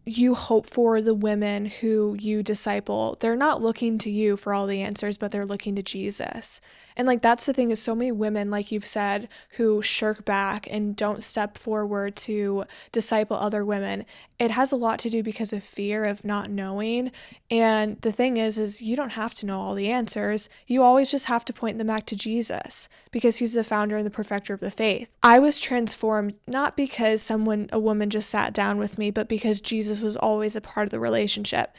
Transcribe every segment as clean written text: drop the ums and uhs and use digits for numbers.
you hope for the women who you disciple, they're not looking to you for all the answers, but they're looking to Jesus. And like that's the thing is so many women, like you've said, who shirk back and don't step forward to disciple other women. It has a lot to do because of fear of not knowing. And the thing is you don't have to know all the answers. You always just have to point them back to Jesus because he's the founder and the perfecter of the faith. I was transformed not because a woman just sat down with me, but because Jesus was always a part of the relationship.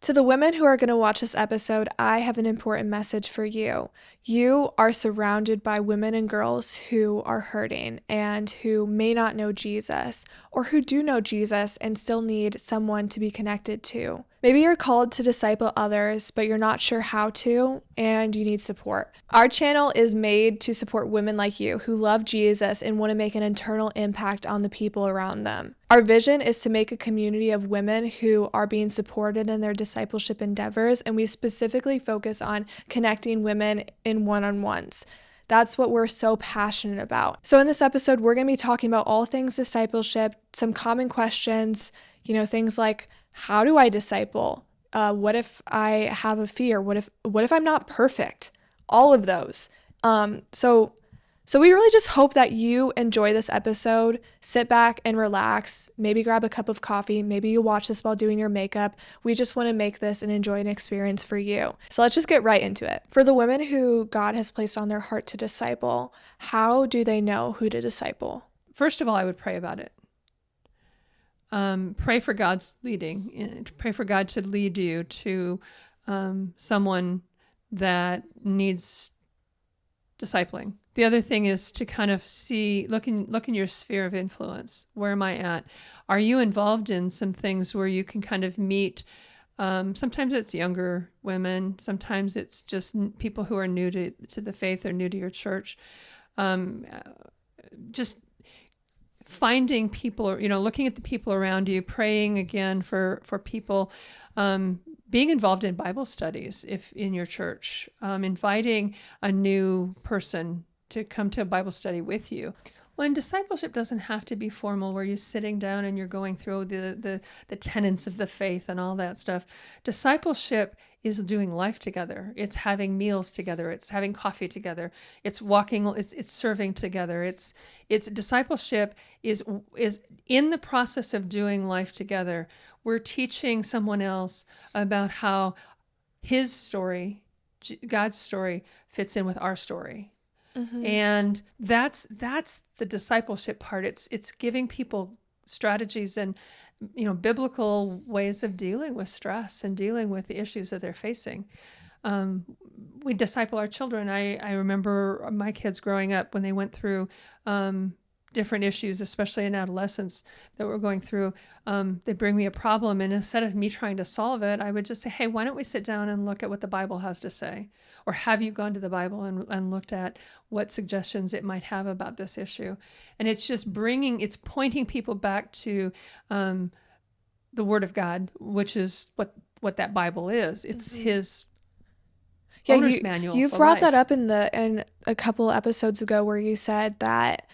To the women who are going to watch this episode, I have an important message for you. You are surrounded by women and girls who are hurting and who may not know Jesus, or who do know Jesus and still need someone to be connected to. Maybe you're called to disciple others, but you're not sure how to, and you need support. Our channel is made to support women like you who love Jesus and want to make an eternal impact on the people around them. Our vision is to make a community of women who are being supported in their discipleship endeavors, and we specifically focus on connecting women in one-on-ones. That's what we're so passionate about. So in this episode, we're going to be talking about all things discipleship, some common questions, things like, how do I disciple? What if I have a fear? What if I'm not perfect? All of those. So we really just hope that you enjoy this episode. Sit back and relax. Maybe grab a cup of coffee. Maybe you watch this while doing your makeup. We just want to make this an enjoying experience for you. So let's just get right into it. For the women who God has placed on their heart to disciple, how do they know who to disciple? First of all, I would pray about it. Pray for God's leading. Pray for God to lead you to someone that needs discipling. The other thing is to kind of look in your sphere of influence. Where am I at? Are you involved in some things where you can kind of meet? Sometimes it's younger women. Sometimes it's just people who are new to the faith or new to your church. Just finding people, looking at the people around you, praying again for people, being involved in Bible studies if in your church, inviting a new person to come to a Bible study with you. Well, and discipleship doesn't have to be formal where you're sitting down and you're going through the tenets of the faith and all that stuff. Discipleship is doing life together. It's having meals together. It's having coffee together. It's walking, it's serving together. It's discipleship is in the process of doing life together. We're teaching someone else about how his story, God's story, fits in with our story. Mm-hmm. And that's the discipleship part. It's giving people strategies and biblical ways of dealing with stress and dealing with the issues that they're facing. We disciple our children. I remember my kids growing up when they went through different issues, especially in adolescence that we're going through. They bring me a problem, and instead of me trying to solve it, I would just say, hey, why don't we sit down and look at what the Bible has to say? Or have you gone to the Bible and looked at what suggestions it might have about this issue? And it's just it's pointing people back to the Word of God, which is what that Bible is. It's His owner's manual. You've brought that up in a couple episodes ago where you said that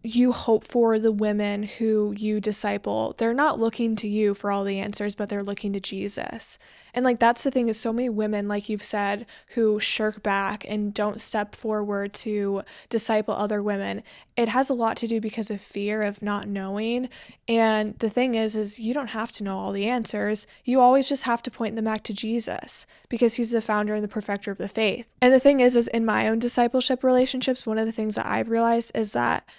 you hope for the women who you disciple. They're not looking to you for all the answers, but they're looking to Jesus. And like that's the thing is so many women, like you've said, who shirk back and don't step forward to disciple other women. It has a lot to do because of fear of not knowing. And the thing is you don't have to know all the answers. You always just have to point them back to Jesus because he's the founder and the perfecter of the faith. And the thing is in my own discipleship relationships, one of the things that I've realized is that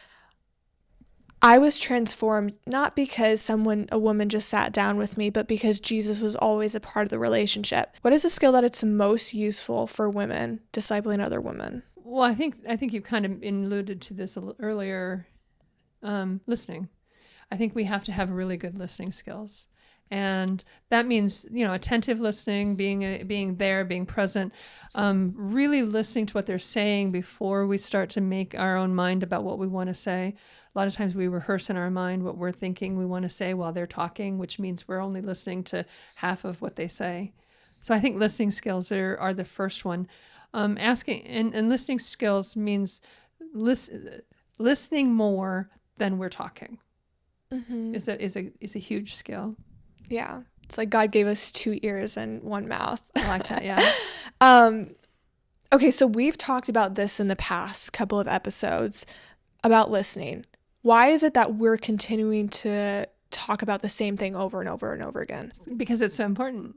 I was transformed not because a woman just sat down with me, but because Jesus was always a part of the relationship. What is a skill that it's most useful for women discipling other women? Well, I think you kind of alluded to this earlier. Listening. I think we have to have really good listening skills. And that means, attentive listening, being there, being present, really listening to what they're saying before we start to make our own mind about what we want to say. A lot of times we rehearse in our mind what we're thinking we want to say while they're talking, which means we're only listening to half of what they say. So I think listening skills are the first one. Asking and listening skills means listening more than we're talking Mm-hmm. is a huge skill. Yeah. It's like God gave us 2 ears and 1 mouth. I like that. Yeah. Okay, so we've talked about this in the past couple of episodes about listening. Why is it that we're continuing to talk about the same thing over and over and over again? Because it's so important.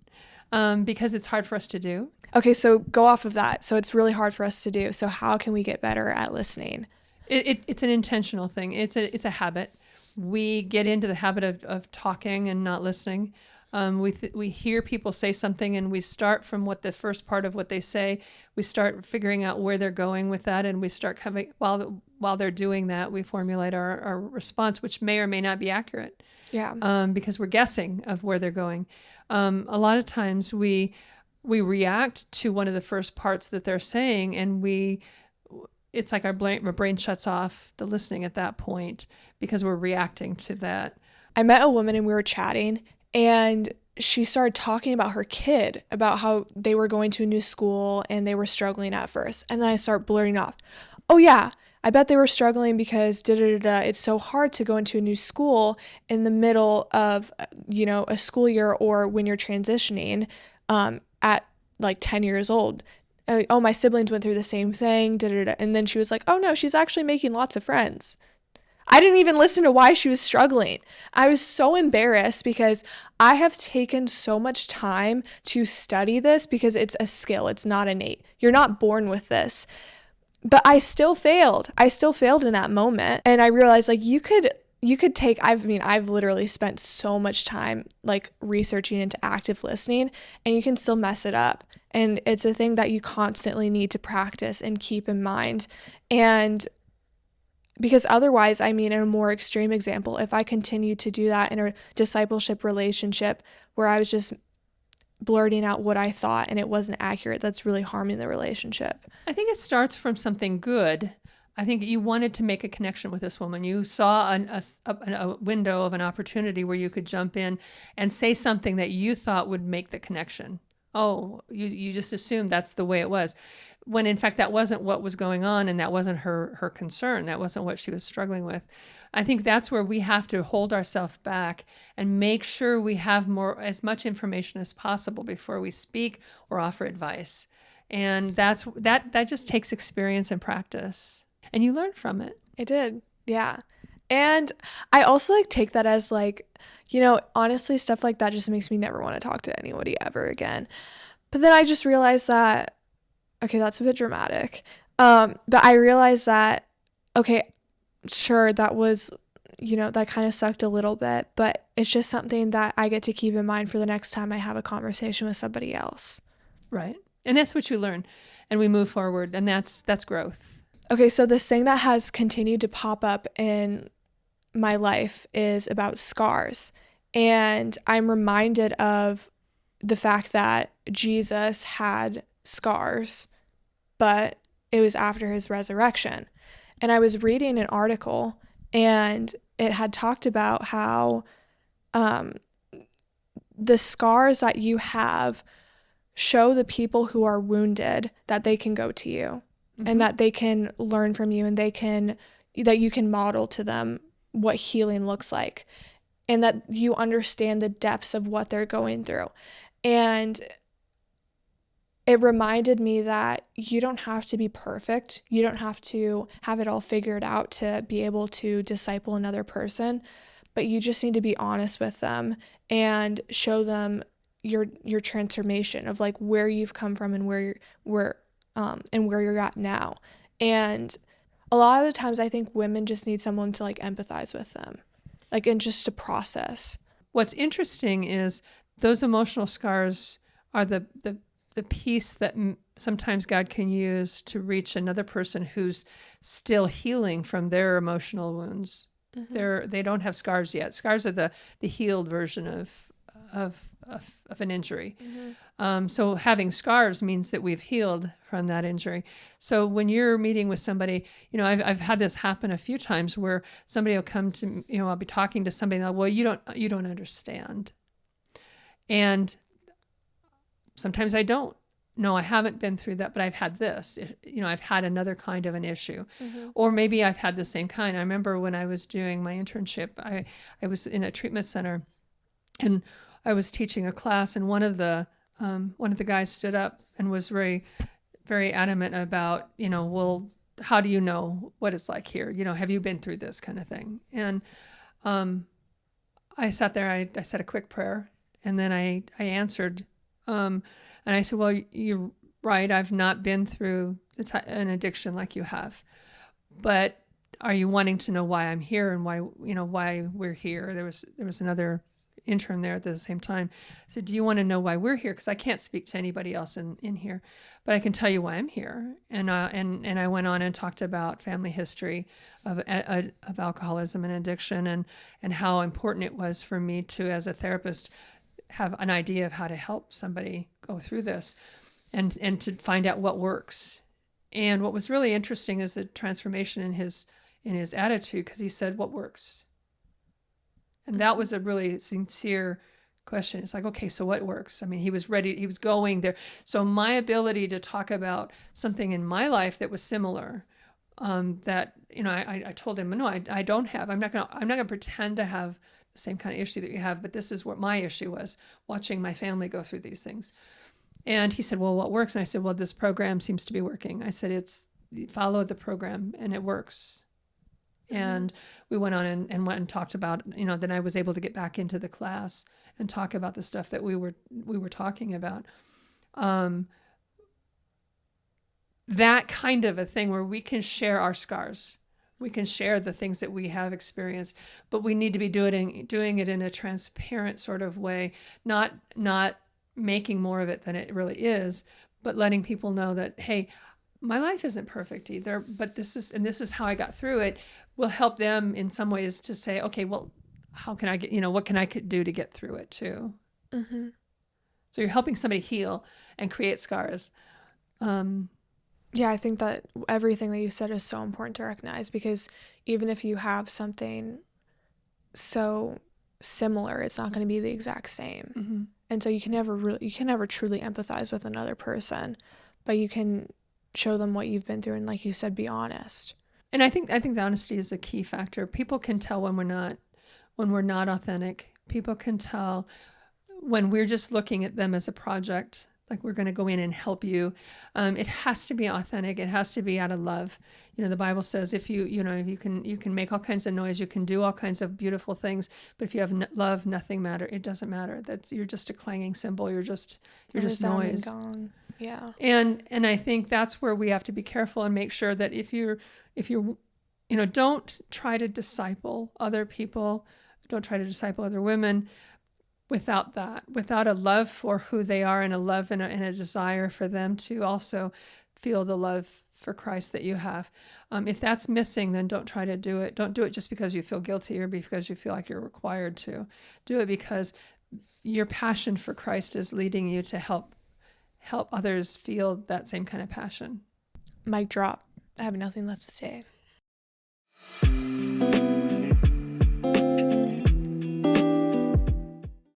Because it's hard for us to do. Okay, so go off of that. So it's really hard for us to do. So how can we get better at listening? It's an intentional thing. It's a habit. We get into the habit of talking and not listening. We hear people say something and we start from what the first part of what they say. We start figuring out where they're going with that, and we start coming while they're doing that. We formulate our response, which may or may not be accurate. Yeah. Because we're guessing of where they're going. A lot of times we react to one of the first parts that they're saying, and it's like our brain shuts off the listening at that point because we're reacting to that. I met a woman and we were chatting, and she started talking about her kid, about how they were going to a new school and they were struggling at first. And then I start blurting off, oh yeah, I bet they were struggling because it's so hard to go into a new school in the middle of, a school year, or when you're transitioning at like 10 years old. Oh, my siblings went through the same thing, And then she was like, oh no, she's actually making lots of friends. I didn't even listen to why she was struggling. I was so embarrassed because I have taken so much time to study this, because it's a skill. It's not innate. You're not born with this. But I still failed. I still failed in that moment. And I realized like you could take, I've literally spent so much time like researching into active listening, and you can still mess it up. And it's a thing that you constantly need to practice and keep in mind. And because otherwise, in a more extreme example, if I continued to do that in a discipleship relationship where I was just blurting out what I thought and it wasn't accurate, that's really harming the relationship. I think it starts from something good. I think you wanted to make a connection with this woman. You saw a window of an opportunity where you could jump in and say something that you thought would make the connection. Oh, you just assumed that's the way it was, when in fact that wasn't what was going on, and that wasn't her concern. That wasn't what she was struggling with. I think that's where we have to hold ourselves back and make sure we have as much information as possible before we speak or offer advice. And that just takes experience and practice, and you learn from it. I did, yeah. And I also take that as honestly, stuff like that just makes me never want to talk to anybody ever again. But then I just realized that, okay, that's a bit dramatic. But I realized that, okay, sure, that was, that kind of sucked a little bit, but it's just something that I get to keep in mind for the next time I have a conversation with somebody else. Right. And that's what you learn, and we move forward, and that's growth. Okay, so this thing that has continued to pop up in my life is about scars. And I'm reminded of the fact that Jesus had scars, but it was after his resurrection. And I was reading an article, and it had talked about how the scars that you have show the people who are wounded that they can go to you, mm-hmm. and that they can learn from you, and that you can model to them what healing looks like, and that you understand the depths of what they're going through. And it reminded me that you don't have to be perfect. You don't have to have it all figured out to be able to disciple another person, but you just need to be honest with them and show them your transformation of like where you've come from and where you're at now. And a lot of the times I think women just need someone to empathize with them, and just to process. What's interesting is those emotional scars are the piece that sometimes God can use to reach another person who's still healing from their emotional wounds. Mm-hmm. They don't have scars yet. Scars are the healed version of an injury. Mm-hmm. So having scars means that we've healed from that injury. So when you're meeting with somebody, I've had this happen a few times where somebody will come to, I'll be talking to somebody and they'll, well, you don't understand. And sometimes I don't no, I haven't been through that, but I've had this. I've had another kind of an issue, Mm-hmm. or maybe I've had the same kind. I remember when I was doing my internship, I was in a treatment center, and I was teaching a class, and one of the guys stood up and was very, very adamant about, well, how do you know what it's like here? Have you been through this kind of thing? And I sat there, I said a quick prayer, and then I answered, and I said, well, you're right, I've not been through an addiction like you have, but are you wanting to know why I'm here and why we're here? There was another intern there at the same time. I said, do you want to know why we're here? Because I can't speak to anybody else in here, but I can tell you why I'm here. And I went on and talked about family history of alcoholism and addiction, and how important it was for me to, as a therapist, have an idea of how to help somebody go through this, and to find out what works. And what was really interesting is the transformation in his attitude, because he said, what works? And that was a really sincere question. It's like, okay, so what works? I mean, he was ready, he was going there. So my ability to talk about something in my life that was similar, that, I told him, no, I don't have, I'm not gonna pretend to have the same kind of issue that you have, but this is what my issue was, watching my family go through these things. And he said, well, what works? And I said, well, this program seems to be working. I said, follow the program and it works. And we went on and went and talked about, then I was able to get back into the class and talk about the stuff that we were talking about. That kind of a thing where we can share our scars. We can share the things that we have experienced, but we need to be doing it in a transparent sort of way, not making more of it than it really is, but letting people know that, hey, my life isn't perfect either, but this is how I got through it, will help them in some ways to say, okay, well, how can I get, what can I do to get through it too? Mm-hmm. So you're helping somebody heal and create scars. Yeah, I think that everything that you said is so important to recognize, because even if you have something so similar, it's not going to be the exact same. Mm-hmm. And so you can never truly empathize with another person, but you can show them what you've been through, and like you said, be honest. And I think the honesty is a key factor. People can tell when we're not authentic. People can tell when we're just looking at them as a project, like we're going to go in and help you. It has to be authentic. It has to be out of love. The Bible says if you can make all kinds of noise, you can do all kinds of beautiful things, but if you have love, nothing matters. It doesn't matter. You're just a clanging cymbal. You're just noise. Gong. Yeah. And I think that's where we have to be careful and make sure that if you're don't try to disciple other people, don't try to disciple other women without a love for who they are, and a love and a desire for them to also feel the love for Christ that you have. If that's missing, then don't try to do it. Don't do it just because you feel guilty or because you feel like you're required to. Do it because your passion for Christ is leading you to help others feel that same kind of passion. Mic drop. I have nothing less to say.